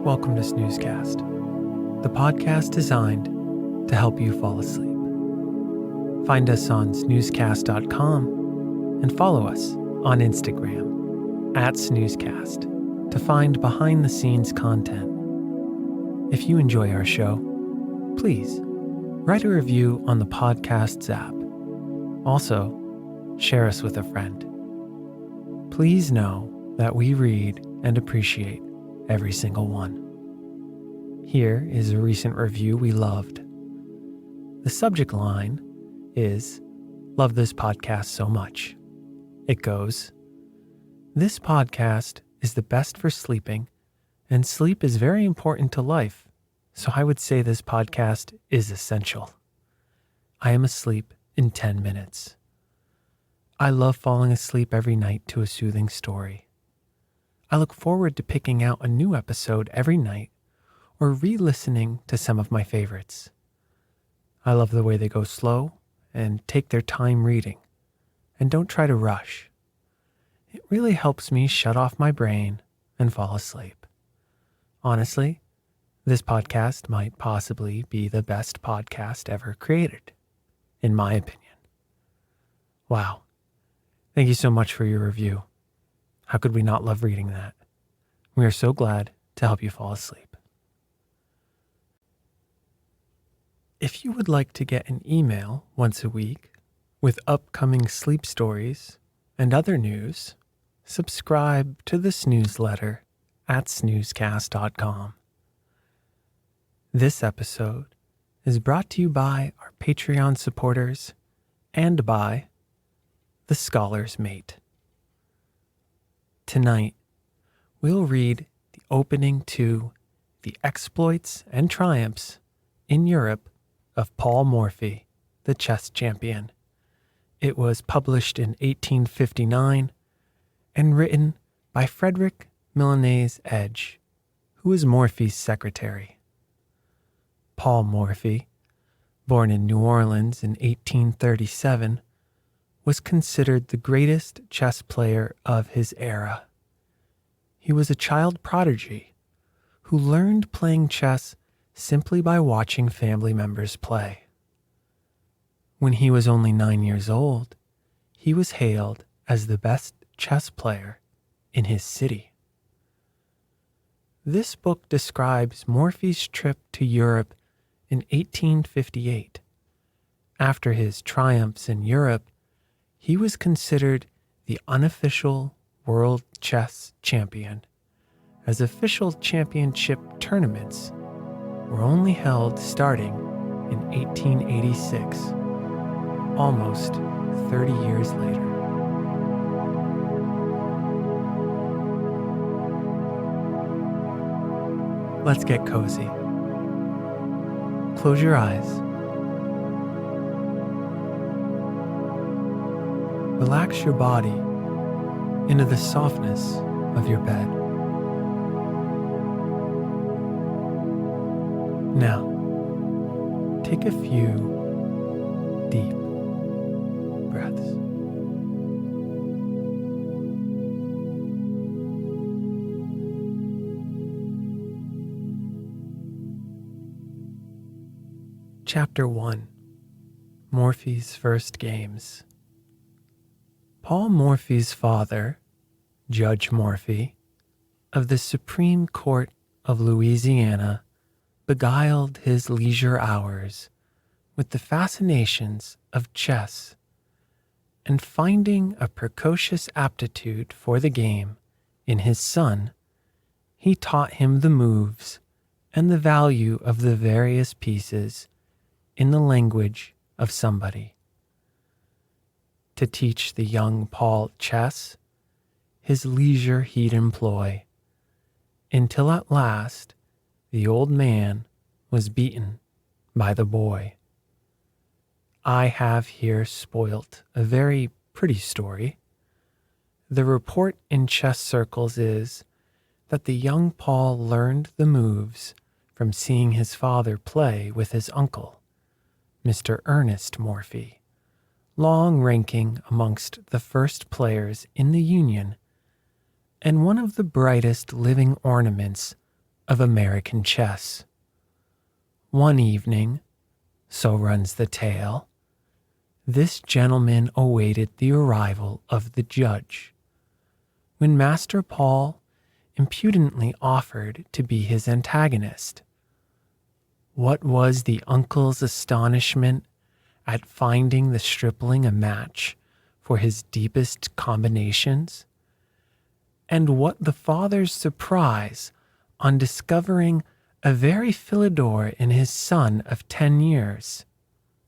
Welcome to Snoozecast, the podcast designed to help you fall asleep. Find us on snoozecast.com and follow us on Instagram @snoozecast to find behind-the-scenes content. If you enjoy our show, please write a review on the podcast's app. Also, share us with a friend. Please know that we read and appreciate every single one. Here is a recent review we loved. The subject line is, "Love this podcast so much." It goes, "This podcast is the best for sleeping, and sleep is very important to life, so I would say this podcast is essential. I am asleep in 10 minutes. I love falling asleep every night to a soothing story. I look forward to picking out a new episode every night or re-listening to some of my favorites. I love the way they go slow and take their time reading and don't try to rush. It really helps me shut off my brain and fall asleep. Honestly, this podcast might possibly be the best podcast ever created, in my opinion." Wow. Thank you so much for your review. How could we not love reading that? We are so glad to help you fall asleep. If you would like to get an email once a week with upcoming sleep stories and other news, subscribe to this newsletter at snoozecast.com. This episode is brought to you by our Patreon supporters and by The Scholar's Mate. Tonight, we'll read the opening to The Exploits and Triumphs in Europe of Paul Morphy, the chess champion. It was published in 1859 and written by Frederick Milnes Edge, who was Morphy's secretary. Paul Morphy, born in New Orleans in 1837, was considered the greatest chess player of his era. He was a child prodigy who learned playing chess simply by watching family members play. When he was only 9 years old, he was hailed as the best chess player in his city. This book describes Morphy's trip to Europe in 1858. After his triumphs in Europe, he was considered the unofficial world chess champion, as official championship tournaments were only held starting in 1886, almost 30 years later. Let's get cozy. Close your eyes. Relax your body into the softness of your bed. Now, take a few deep breaths. Chapter 1: Morphy's First Games. Paul Morphy's father, Judge Morphy, of the Supreme Court of Louisiana, beguiled his leisure hours with the fascinations of chess, and finding a precocious aptitude for the game in his son, he taught him the moves and the value of the various pieces in the language of somebody. To teach the young Paul chess, his leisure he'd employ, until at last the old man was beaten by the boy. I have here spoilt a very pretty story. The report in chess circles is that the young Paul learned the moves from seeing his father play with his uncle, Mr. Ernest Morphy, long ranking amongst the first players in the Union, and one of the brightest living ornaments of American chess. One evening, so runs the tale, this gentleman awaited the arrival of the judge, when Master Paul impudently offered to be his antagonist. What was the uncle's astonishment at finding the stripling a match for his deepest combinations? And what the father's surprise on discovering a very Philidor in his son of 10 years.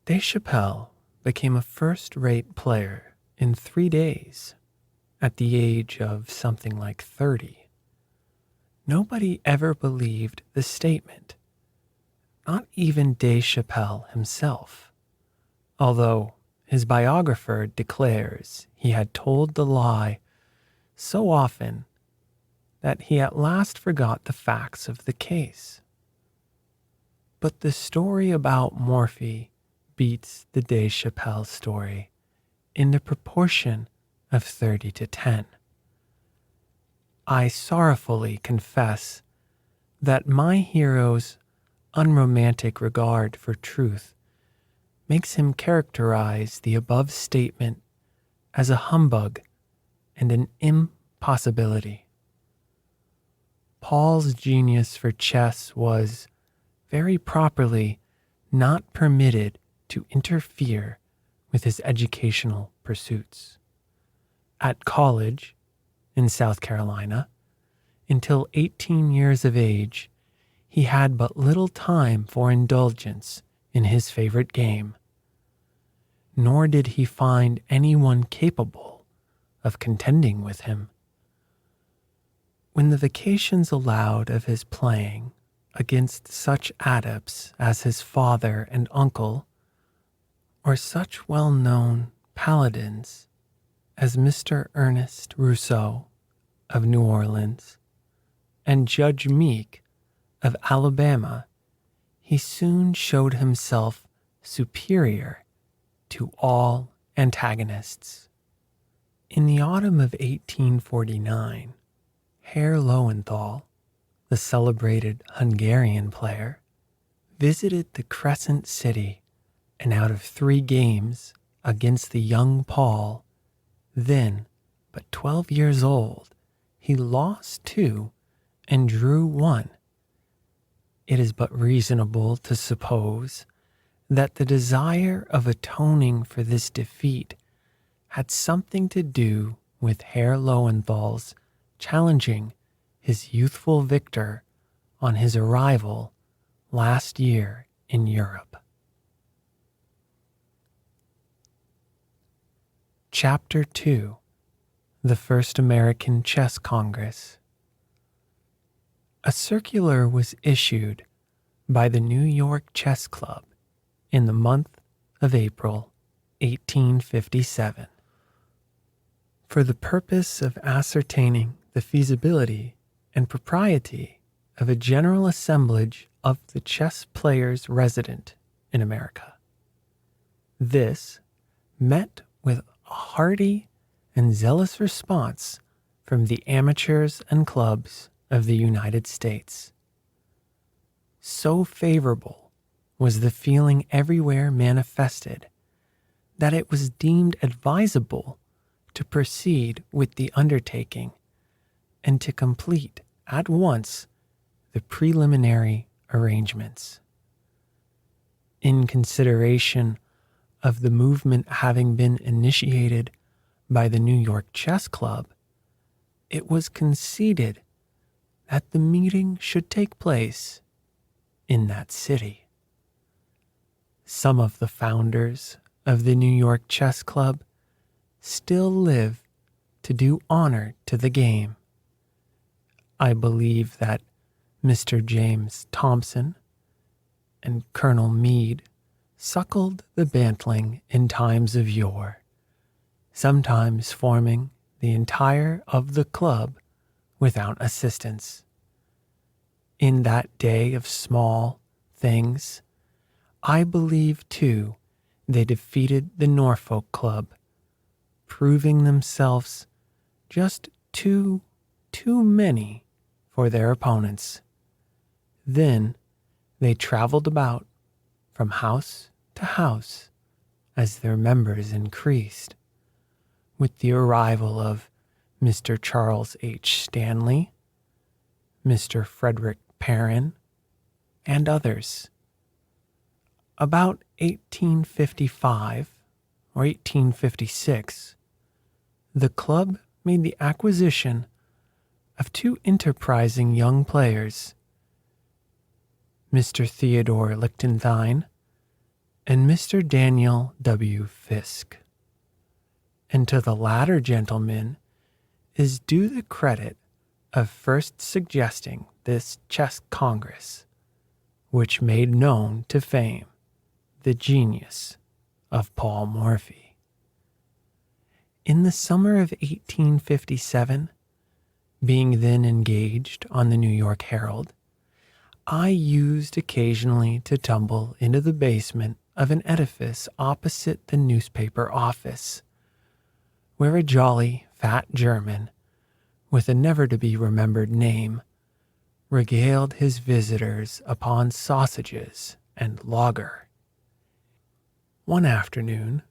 Deschapelles became a first-rate player in 3 days, at the age of something like 30. Nobody ever believed the statement, not even Deschapelles himself, although his biographer declares he had told the lie so often that he at last forgot the facts of the case. But the story about Morphy beats the Deschapelles story in the proportion of 30 to 10. I sorrowfully confess that my hero's unromantic regard for truth makes him characterize the above statement as a humbug and an impossibility. Paul's genius for chess was, very properly, not permitted to interfere with his educational pursuits. At college, in South Carolina, until 18 years of age, he had but little time for indulgence in his favorite game, nor did he find anyone capable of contending with him. When the vacations allowed of his playing against such adepts as his father and uncle, or such well-known paladins as Mr. Ernest Rousseau of New Orleans and Judge Meek of Alabama, he soon showed himself superior to all antagonists. In the autumn of 1849, Herr Lowenthal, the celebrated Hungarian player, visited the Crescent City, and out of 3 games against the young Paul, then but 12 years old, he lost 2 and drew 1. It is but reasonable to suppose that the desire of atoning for this defeat had something to do with Herr Lowenthal's challenging his youthful victor on his arrival last year in Europe. Chapter 2: The First American Chess Congress. A circular was issued by the New York Chess Club in the month of April 1857 for the purpose of ascertaining the feasibility and propriety of a general assemblage of the chess players resident in America. This met with a hearty and zealous response from the amateurs and clubs of the United States. So favorable was the feeling everywhere manifested that it was deemed advisable to proceed with the undertaking and to complete at once the preliminary arrangements. In consideration of the movement having been initiated by the New York Chess Club, it was conceded that the meeting should take place in that city. Some of the founders of the New York Chess Club still live to do honor to the game. I believe that Mr. James Thompson and Colonel Meade suckled the bantling in times of yore, sometimes forming the entire of the club without assistance. In that day of small things, I believe, too, they defeated the Norfolk Club, proving themselves just too many for their opponents. Then they traveled about from house to house as their members increased, with the arrival of Mr. Charles H. Stanley, Mr. Frederick Perrin, and others. About 1855 or 1856, the club made the acquisition of two enterprising young players, Mr. Theodore Lichtenstein and Mr. Daniel W. Fisk. And to the latter gentleman is due the credit of first suggesting this chess congress, which made known to fame the genius of Paul Morphy. In the summer of 1857, being then engaged on the New York Herald, I used occasionally to tumble into the basement of an edifice opposite the newspaper office, where a jolly, fat German, with a never-to-be-remembered name, regaled his visitors upon sausages and lager. One afternoon,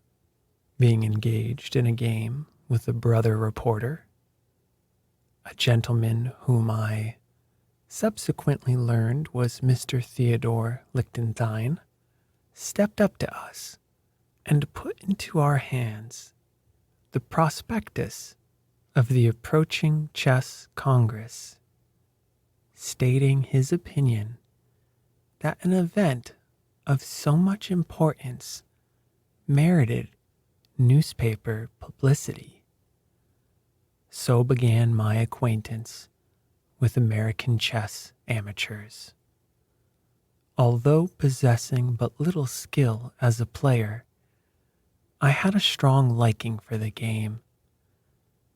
being engaged in a game with a brother reporter, a gentleman whom I subsequently learned was Mr. Theodore Lichtenstein, stepped up to us and put into our hands the prospectus of the approaching chess congress, stating his opinion that an event of so much importance merited newspaper publicity. So began my acquaintance with American chess amateurs. Although possessing but little skill as a player, I had a strong liking for the game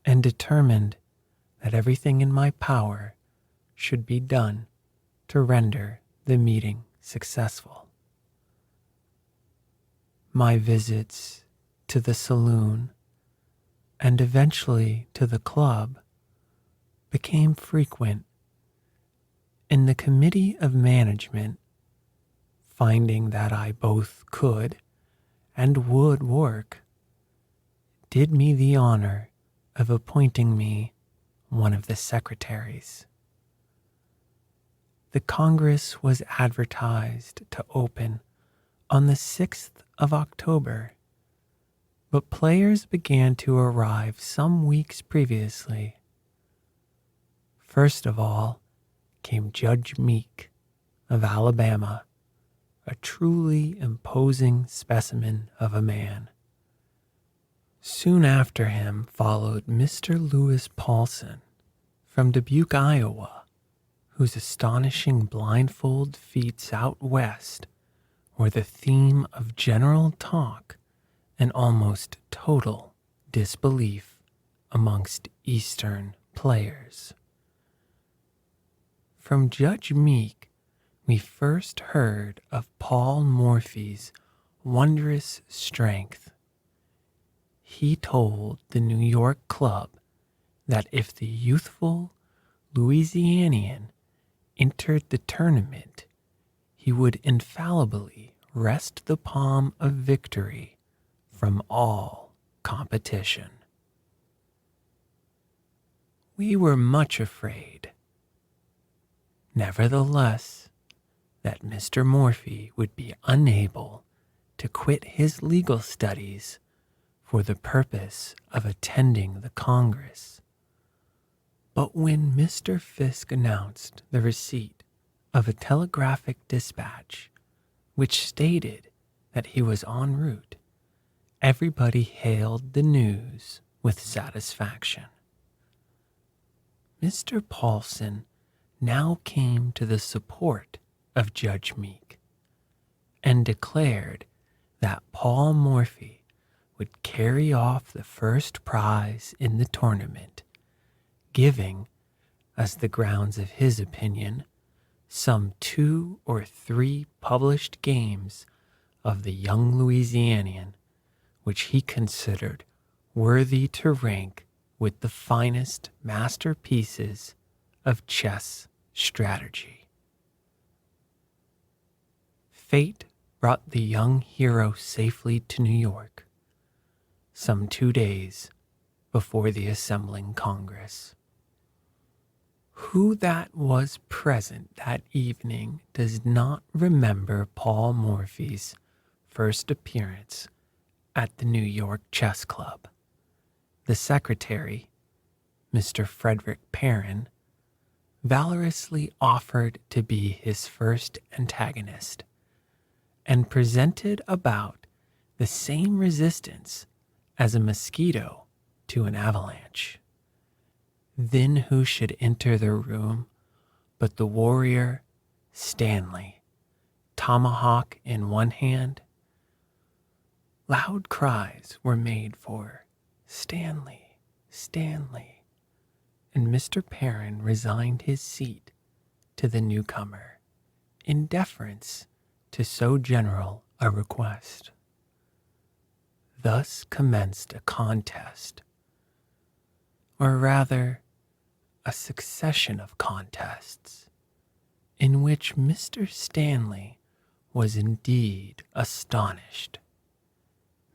and determined that everything in my power should be done to render the meeting successful. My visits to the saloon and eventually to the club became frequent, and the committee of management, finding that I both could and would work, did me the honor of appointing me one of the secretaries. The Congress was advertised to open on the 6th of October, but players began to arrive some weeks previously. First of all came Judge Meek of Alabama, a truly imposing specimen of a man. Soon after him followed Mr. Lewis Paulson from Dubuque, Iowa, whose astonishing blindfold feats out west were the theme of general talk and almost total disbelief amongst Eastern players. From Judge Meek, we first heard of Paul Morphy's wondrous strength. He told the New York club that if the youthful Louisianian entered the tournament, he would infallibly wrest the palm of victory from all competition. We were much afraid, nevertheless, that Mr. Morphy would be unable to quit his legal studies for the purpose of attending the Congress. But when Mr. Fisk announced the receipt of a telegraphic dispatch which stated that he was en route, everybody hailed the news with satisfaction. Mr. Paulson now came to the support of Judge Meek and declared that Paul Morphy would carry off the first prize in the tournament, giving, as the grounds of his opinion, some 2 or 3 published games of the young Louisianian, which he considered worthy to rank with the finest masterpieces of chess strategy. Fate brought the young hero safely to New York, some 2 days before the assembling Congress. Who that was present that evening does not remember Paul Morphy's first appearance at the New York Chess Club? The secretary, Mr. Frederick Milnes, valorously offered to be his first antagonist and presented about the same resistance as a mosquito to an avalanche. Then who should enter the room but the warrior Stanley, tomahawk in one hand? Loud cries were made for Stanley, Stanley, and Mr. Perrin resigned his seat to the newcomer in deference to so general a request. Thus commenced a contest, or rather a succession of contests, in which Mr. Stanley was indeed astonished.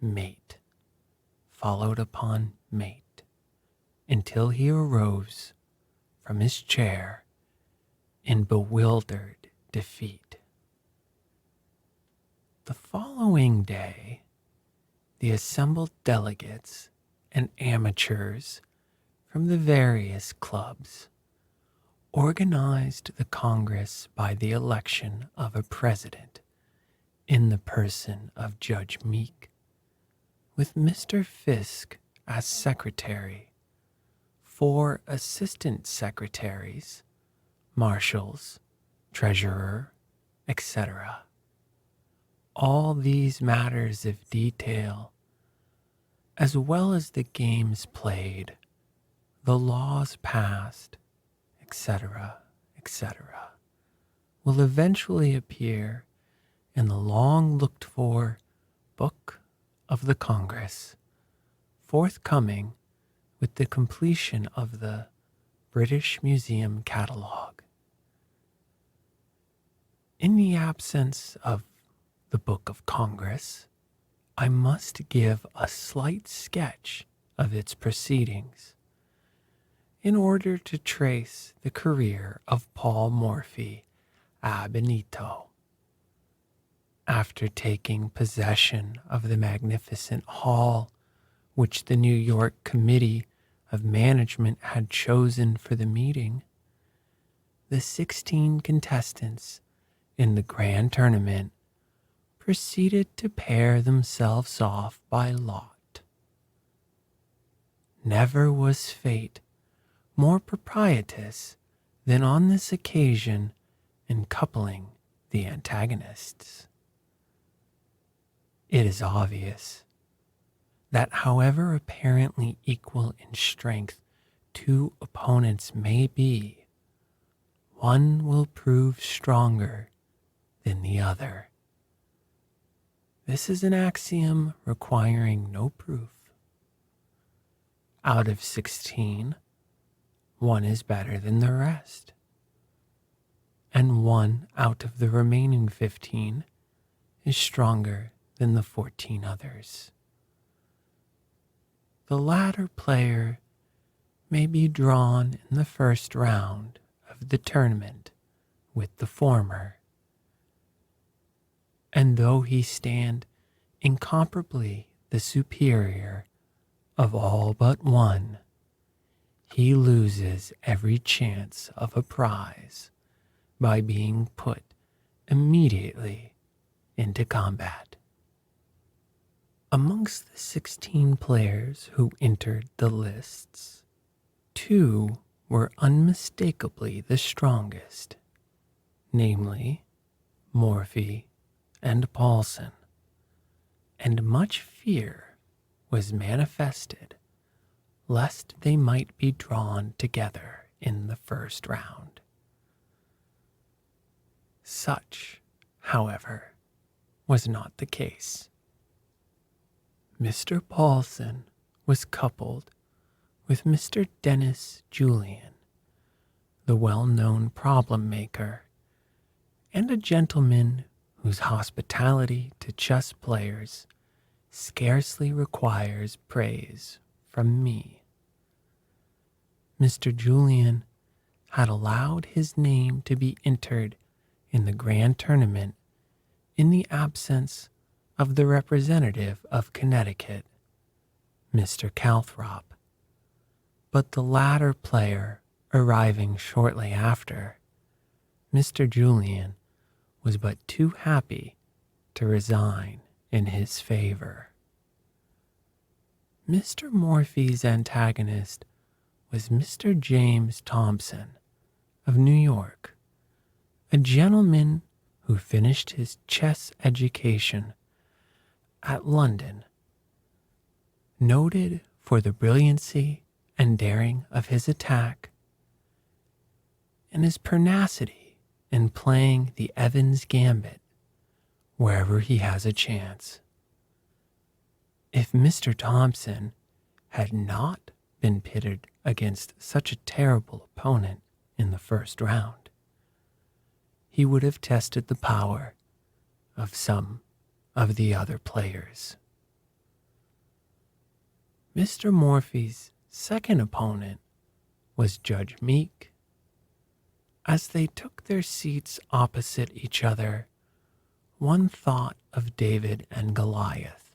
Mate followed upon mate, until he arose from his chair in bewildered defeat. The following day, the assembled delegates and amateurs from the various clubs organized the Congress by the election of a president in the person of Judge Meek, with Mr. Fisk as secretary, 4 assistant secretaries, marshals, treasurer, etc. All these matters of detail, as well as the games played, the laws passed, etc., etc., will eventually appear in the long-looked-for Book of the Congress, forthcoming with the completion of the British Museum Catalogue. In the absence of the Book of Congress, I must give a slight sketch of its proceedings, in order to trace the career of Paul Morphy ab initio. After taking possession of the magnificent hall which the New York Committee of Management had chosen for the meeting, the 16 contestants in the grand tournament proceeded to pair themselves off by lot. Never was fate more propitious than on this occasion in coupling the antagonists. It is obvious that however apparently equal in strength 2 opponents may be, one will prove stronger than the other. This is an axiom requiring no proof. Out of 16, one is better than the rest, and 1 out of the remaining 15 is stronger than the 14 others. The latter player may be drawn in the first round of the tournament with the former, and though he stand incomparably the superior of all but one, he loses every chance of a prize by being put immediately into combat. Amongst the 16 players who entered the lists, 2 were unmistakably the strongest, namely Morphy and Paulson, and much fear was manifested lest they might be drawn together in the first round. Such, however, was not the case. Mr. Paulson was coupled with Mr. Dennis Julian, the well-known problem maker, and a gentleman whose hospitality to chess players scarcely requires praise from me. Mr. Julian had allowed his name to be entered in the grand tournament in the absence of the representative of Connecticut, Mr. Calthrop, but the latter player arriving shortly after, Mr. Julian was but too happy to resign in his favor. Mr. Morphy's antagonist was Mr. James Thompson of New York, a gentleman who finished his chess education at London, noted for the brilliancy and daring of his attack and his pertinacity in playing the Evans Gambit wherever he has a chance. If Mr. Thompson had not been pitted against such a terrible opponent in the first round, he would have tested the power of some of the other players. Mr. Morphy's second opponent was Judge Meek. As they took their seats opposite each other, one thought of David and Goliath.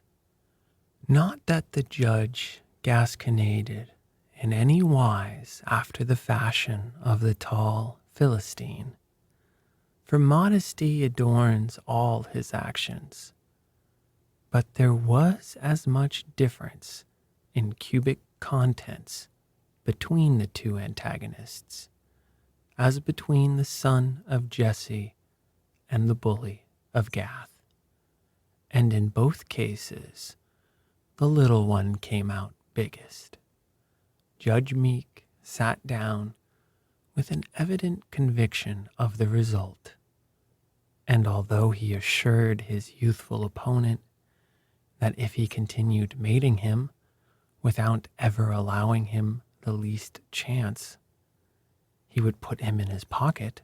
Not that the judge gasconaded in any wise after the fashion of the tall Philistine, for modesty adorns all his actions. But there was as much difference in cubic contents between the two antagonists as between the son of Jesse and the bully of Gath, and in both cases the little one came out biggest. Judge Meek sat down with an evident conviction of the result, and although he assured his youthful opponent that if he continued mating him without ever allowing him the least chance, he would put him in his pocket,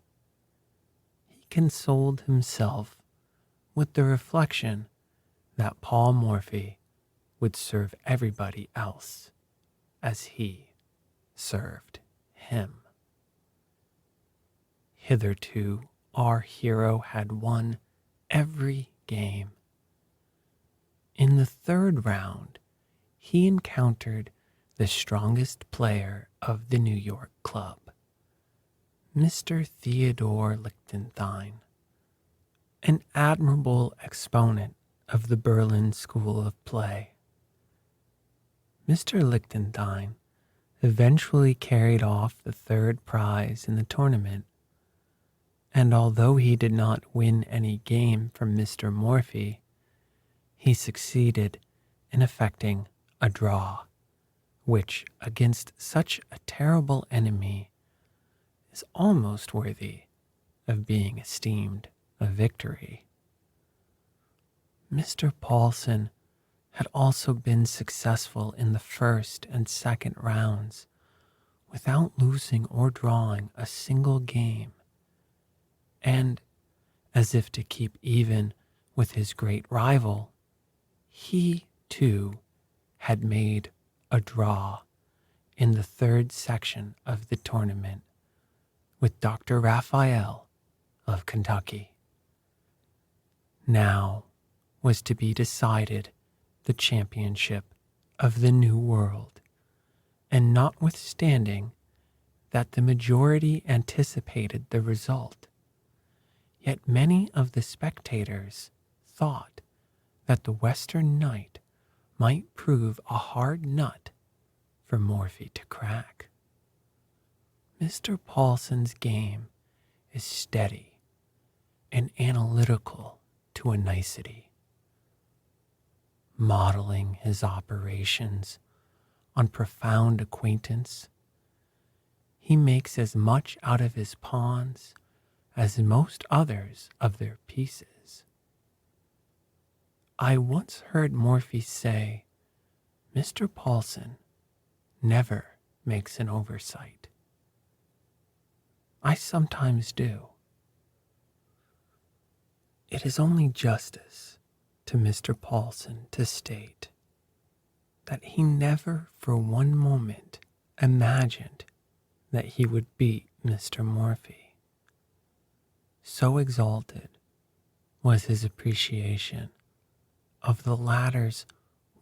he consoled himself with the reflection that Paul Morphy would serve everybody else as he served him. Hitherto, our hero had won every game. In the third round, he encountered the strongest player of the New York club, Mr. Theodore Lichtenstein, an admirable exponent of the Berlin School of Play. Mr. Lichtenstein eventually carried off the third prize in the tournament, and although he did not win any game from Mr. Morphy, he succeeded in effecting a draw, which against such a terrible enemy is almost worthy of being esteemed a victory. Mr. Paulson had also been successful in the first and second rounds without losing or drawing a single game, and, as if to keep even with his great rival, he, too, had made a draw in the third section of the tournament with Dr. Raphael of Kentucky. Now was to be decided the championship of the New World, and notwithstanding that the majority anticipated the result, yet many of the spectators thought that the Western Knight might prove a hard nut for Morphy to crack. Mr. Paulson's game is steady and analytical to a nicety, modeling his operations on profound acquaintance. He makes as much out of his pawns as most others of their pieces. I once heard Morphy say, Mr. Paulson never makes an oversight. I sometimes do. It is only justice to Mr. Paulson to state that he never for one moment imagined that he would beat Mr. Morphy. So exalted was his appreciation of the latter's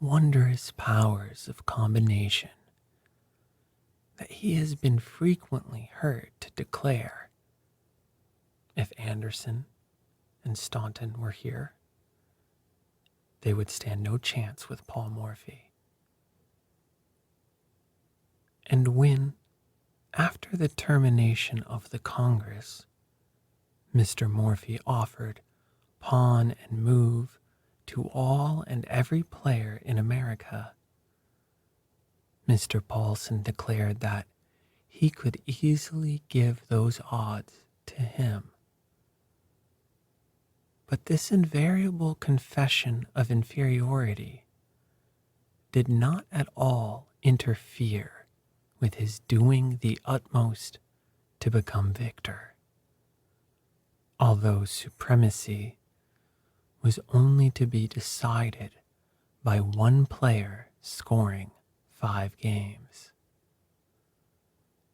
wondrous powers of combination that he has been frequently heard to declare, if Anderson and Staunton were here, they would stand no chance with Paul Morphy. And when, after the termination of the Congress, Mr. Morphy offered pawn and move to all and every player in America, Mr. Paulson declared that he could easily give those odds to him. But this invariable confession of inferiority did not at all interfere with his doing the utmost to become victor, although supremacy was only to be decided by one player scoring 5 games.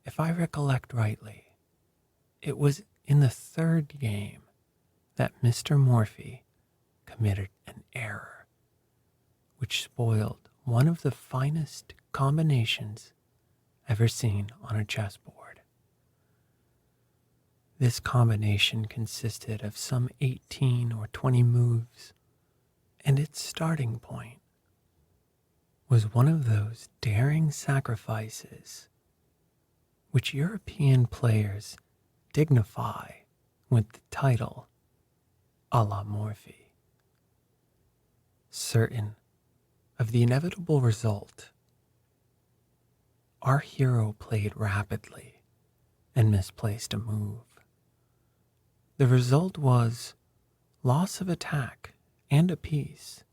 If I recollect rightly, it was in the 3rd game that Mr. Morphy committed an error which spoiled one of the finest combinations ever seen on a chessboard. This combination consisted of some 18 or 20 moves, and its starting point was one of those daring sacrifices which European players dignify with the title a la Morphy. Certain of the inevitable result, our hero played rapidly and misplaced a move. The result was loss of attack and a piece,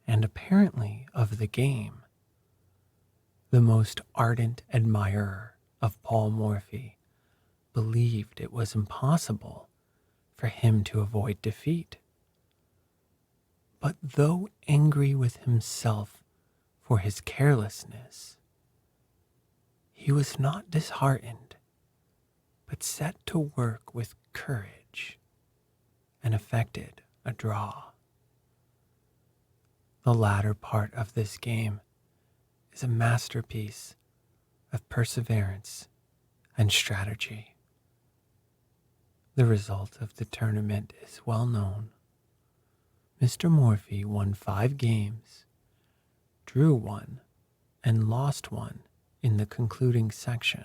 and apparently of the game. The most ardent admirer of Paul Morphy believed it was impossible for him to avoid defeat. But though angry with himself for his carelessness, he was not disheartened, but set to work with courage and effected a draw. The latter part of this game is a masterpiece of perseverance and strategy. The result of the tournament is well known. Mr. Morphy won 5 games, drew 1, and lost 1 in the concluding section.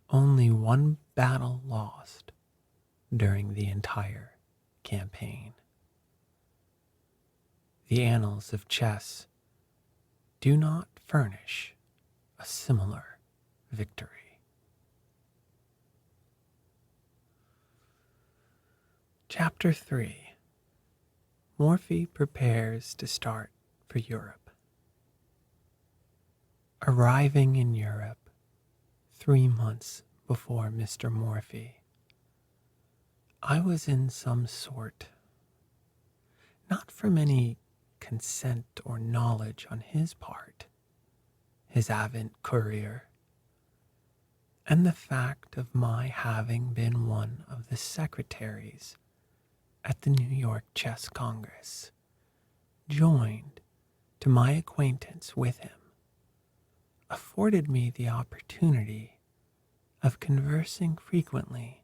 Only 1 battle lost during the entire campaign. The annals of chess do not furnish a similar victory. Chapter 3. Morphy prepares to start for Europe. Arriving in Europe 3 months before Mr. Morphy, I was in some sort, not from any consent or knowledge on his part, his avid courier, and the fact of my having been one of the secretaries at the New York Chess Congress, joined to my acquaintance with him, afforded me the opportunity of conversing frequently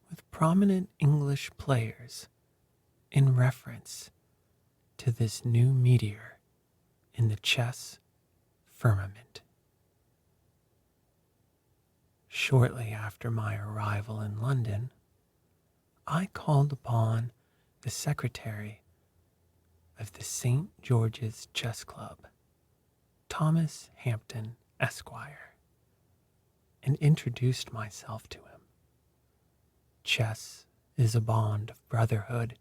with prominent English players in reference to this new meteor in the chess firmament. Shortly after my arrival in London, I called upon the secretary of the St. George's Chess Club, Thomas Hampton, Esquire, and introduced myself to him. Chess is a bond of brotherhood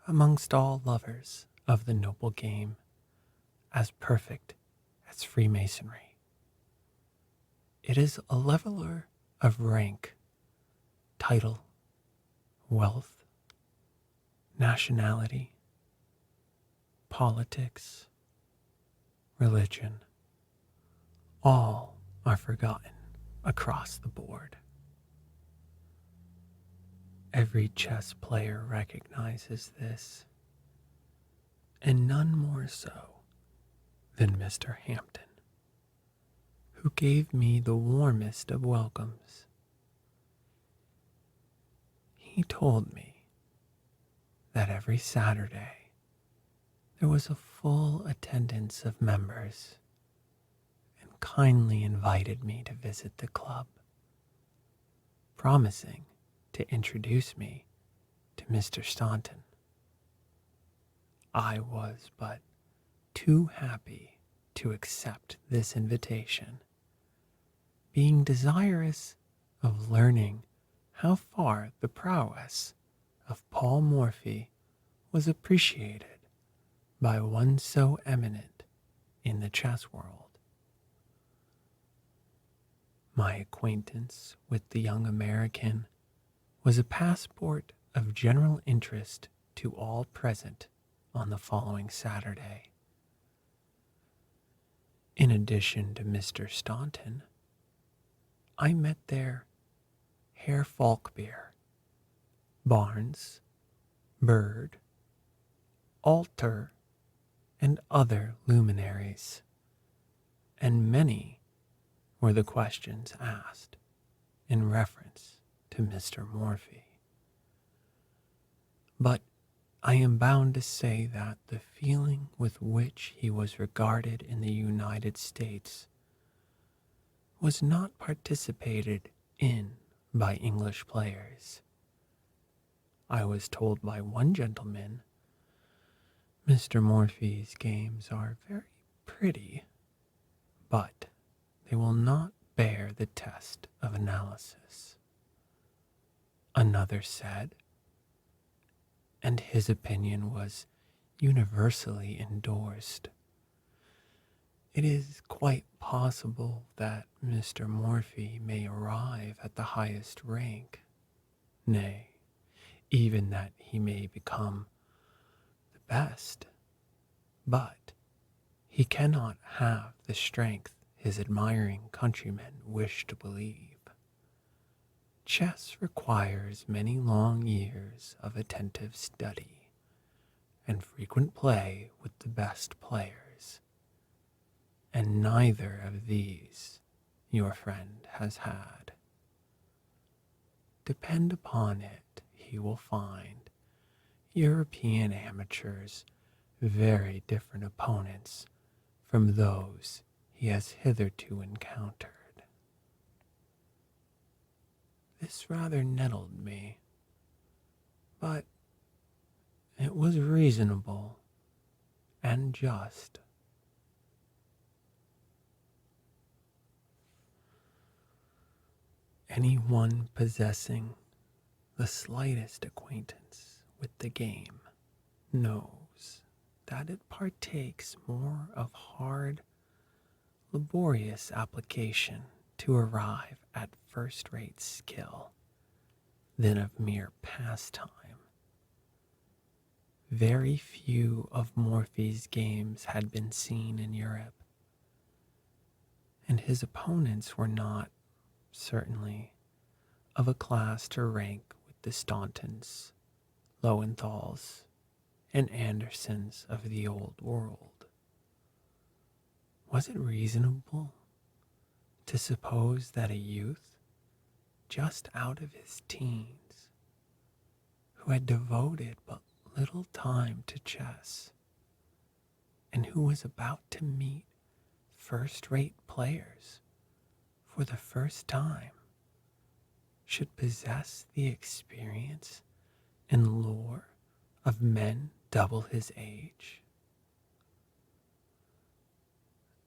amongst all lovers of the noble game, as perfect as Freemasonry. It is a leveler of rank, title, wealth, nationality, politics, religion, all are forgotten across the board. Every chess player recognizes this, and none more so than Mr. Hampton, who gave me the warmest of welcomes. He told me that every Saturday there was a full attendance of members and kindly invited me to visit the club, promising to introduce me to Mr. Staunton. I was but too happy to accept this invitation, being desirous of learning how far the prowess of Paul Morphy was appreciated by one so eminent in the chess world. My acquaintance with the young American was a passport of general interest to all present on the following Saturday. In addition to Mr. Staunton, I met there Herr Falkbeer, Barnes, Bird, Alter, and other luminaries, and many were the questions asked in reference to Mr. Morphy. But I am bound to say that the feeling with which he was regarded in the United States was not participated in by English players. I was told by one gentleman, Mr. Morphy's games are very pretty, but they will not bear the test of analysis. Another said, and his opinion was universally endorsed, it is quite possible that Mr. Morphy may arrive at the highest rank, nay, even that he may become the best, but he cannot have the strength his admiring countrymen wish to believe. Chess requires many long years of attentive study and frequent play with the best players, and neither of these your friend has had. Depend upon it, he will find European amateurs very different opponents from those he has hitherto encountered. This rather nettled me, but it was reasonable and just. Anyone possessing the slightest acquaintance with the game knows that it partakes more of hard, laborious application to arrive at first-rate skill than of mere pastime. Very few of Morphy's games had been seen in Europe, and his opponents were not, certainly, of a class to rank with the Stauntons, Lowenthals, and Andersons of the old world. Was it reasonable to suppose that a youth, just out of his teens, who had devoted but little time to chess, and who was about to meet first-rate players for the first time, should possess the experience and lore of men double his age?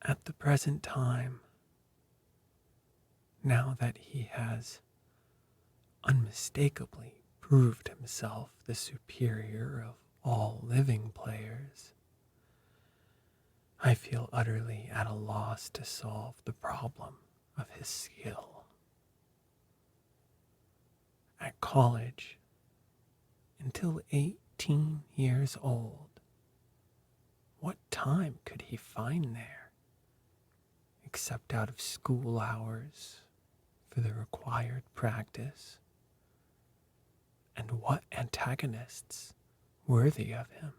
At the present time, now that he has unmistakably proved himself the superior of all living players, I feel utterly at a loss to solve the problem of his skill. At college, until 8 18 years old. What time could he find there, except out of school hours for the required practice? And what antagonists worthy of him?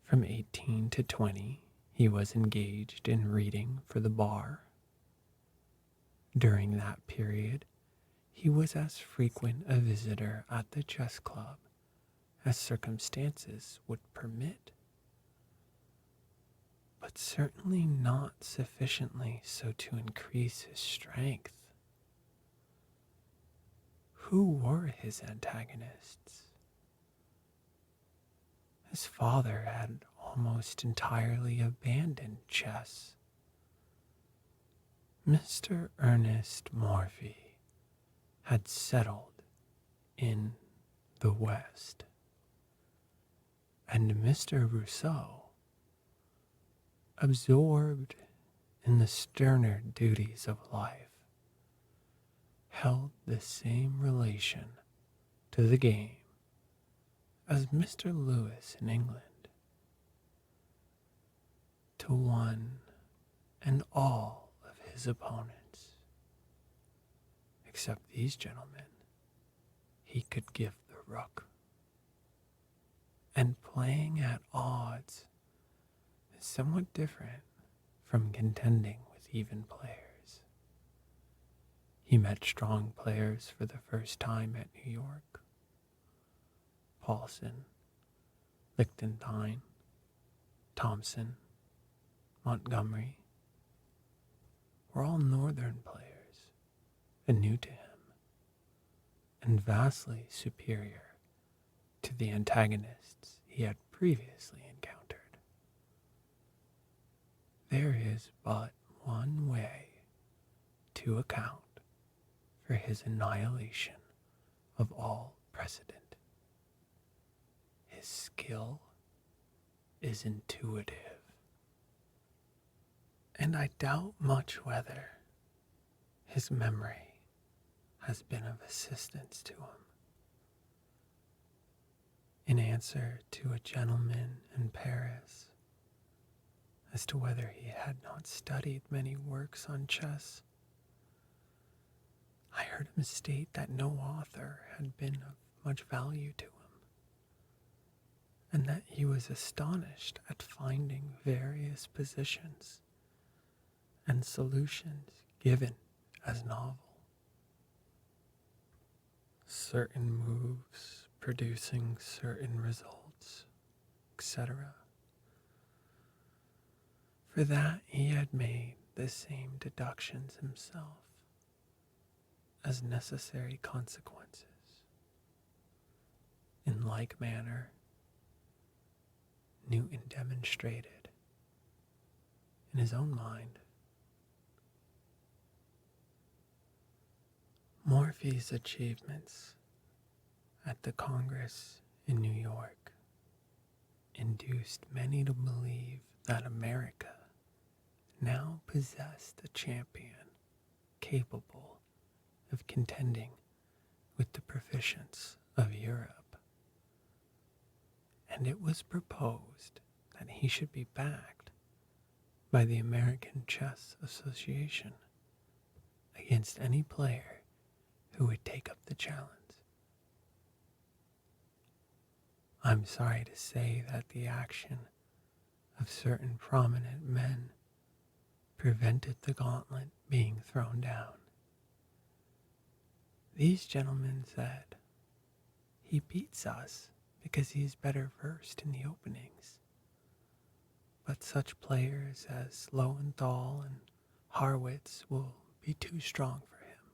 From 18 to 20, he was engaged in reading for the bar. During that period, he was as frequent a visitor at the chess club as circumstances would permit, but certainly not sufficiently so to increase his strength. Who were his antagonists? His father had almost entirely abandoned chess. Mr. Ernest Morphy had settled in the West, and Mr. Rousseau, absorbed in the sterner duties of life, held the same relation to the game as Mr. Lewis in England. To one and all of his opponents, except these gentlemen, he could give the rook. And playing at odds is somewhat different from contending with even players. He met strong players for the first time at New York. Paulson, Liechtenstein, Thompson, Montgomery were all northern players and new to him, and vastly superior to the antagonists he had previously encountered. There is but one way to account for his annihilation of all precedent. His skill is intuitive, and I doubt much whether his memory has been of assistance to him. In answer to a gentleman in Paris as to whether he had not studied many works on chess, I heard him state that no author had been of much value to him, and that he was astonished at finding various positions and solutions given as novel. Certain moves producing certain results, etc. For that he had made the same deductions himself as necessary consequences. In like manner, Newton demonstrated in his own mind. Morphy's achievements at the Congress in New York induced many to believe that America now possessed a champion capable of contending with the proficients of Europe, and it was proposed that he should be backed by the American Chess Association against any player who would take up the challenge. I'm sorry to say that the action of certain prominent men prevented the gauntlet being thrown down. These gentlemen said, "He beats us because he is better versed in the openings. But such players as Lowenthal and Harwitz will be too strong for him.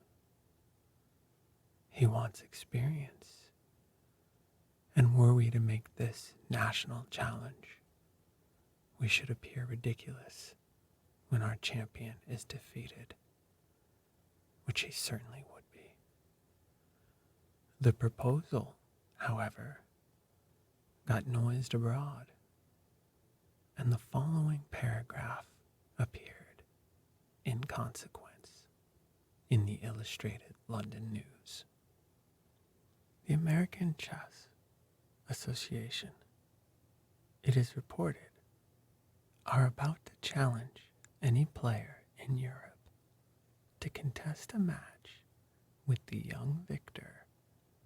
He wants experience. And were we to make this national challenge, we should appear ridiculous when our champion is defeated, which he certainly would be." The proposal, however, got noised abroad, and the following paragraph appeared in consequence in the Illustrated London News. The American Chess Association, it is reported, are about to challenge any player in Europe to contest a match with the young victor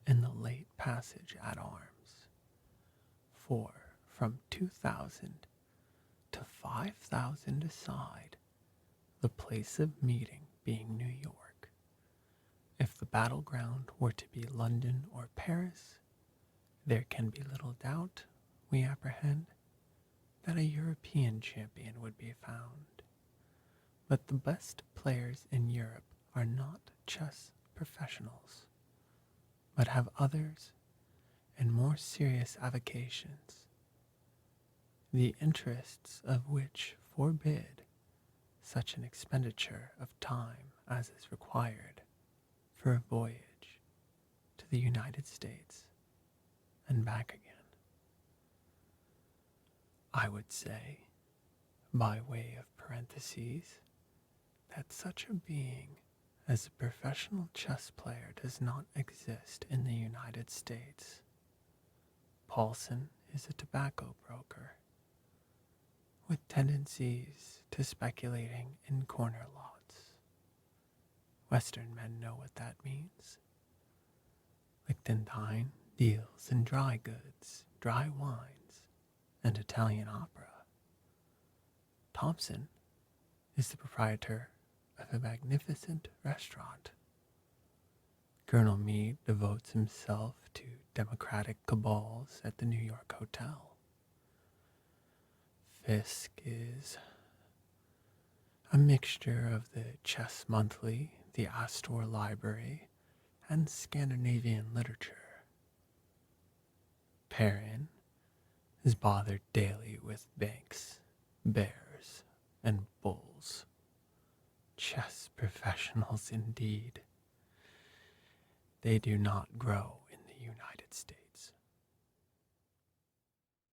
in the late passage at arms for from 2,000 to 5,000 aside, the place of meeting being New York. If the battleground were to be London or Paris, there can be little doubt, we apprehend, that a European champion would be found. But the best players in Europe are not chess professionals, but have others and more serious avocations, the interests of which forbid such an expenditure of time as is required for a voyage to the United States and back again. I would say, by way of parentheses, that such a being as a professional chess player does not exist in the United States. Paulson is a tobacco broker with tendencies to speculating in corner lots. Western men know what that means. Liechtenstein deals in dry goods, dry wines, and Italian opera. Thompson is the proprietor of a magnificent restaurant. Colonel Meade devotes himself to democratic cabals at the New York Hotel. Fisk is a mixture of the Chess Monthly, the Astor Library, and Scandinavian literature. Perrin is bothered daily with banks, bears, and bulls. Chess professionals indeed. They do not grow